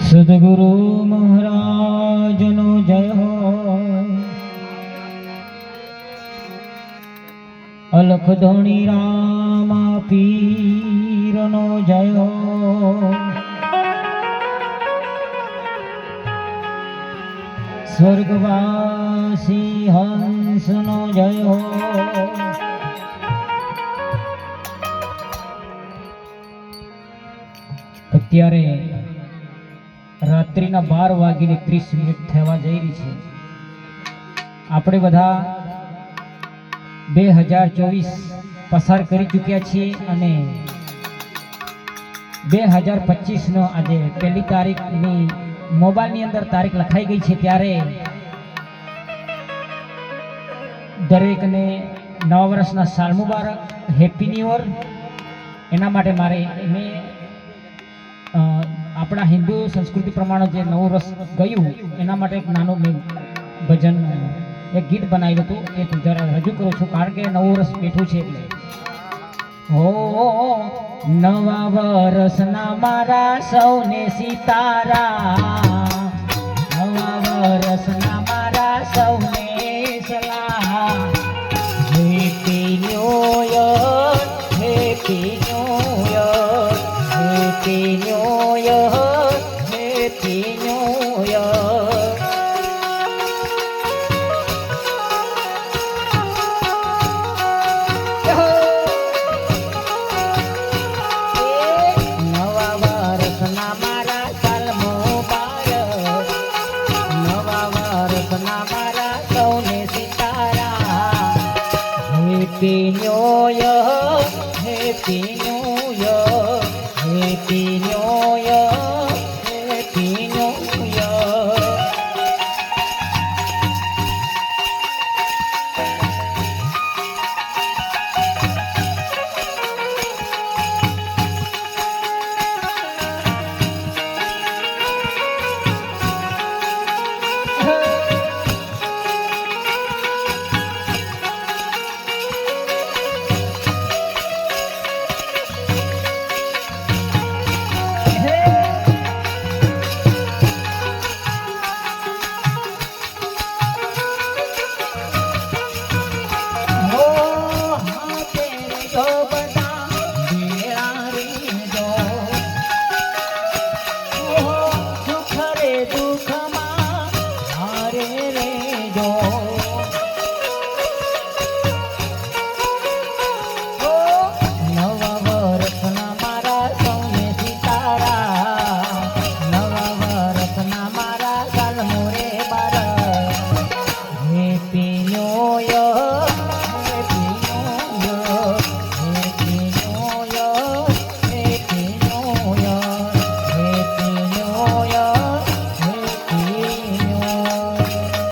સદગુરુ મહારાજ નો જય હો, અલખ ધણી રામા પીર નો જય હો, સ્વર્ગવાસી હંસ નો જય હો। અત્યારે રાત્રિના 12:30 થવા જઈ રહી છે। આપણે બધા 2024 પસાર કરી ચૂક્યા છીએ અને 2025 નો આજે પહેલી તારીખની મોબાઈલની અંદર તારીખ લખાઈ ગઈ છે। ત્યારે દરેકને નવા વર્ષના સાલ મુબારક, હેપી ન્યુ યર। એના માટે મારે આપણા હિન્દુ સંસ્કૃતિ પ્રમાણે જે નવું વર્ષ ગયું એના માટે એક નાનું ભજન, એક ગીત બનાવ્યું હતું, એ જરા રજૂ કરું છું કારણ કે નવું વર્ષ બેઠું છે એટલે। હો નવા વર્ષના મારા સૌને સિતારા, નવા વર્ષના મારા સૌને સલાહ, happy new year, happy new year, happy new year, happy new year. નવા વર્ષના મારા સાલ મુબારક, નવા વર્ષના મારા સૌને સિતારા, happy new year, happy new year, happy new year.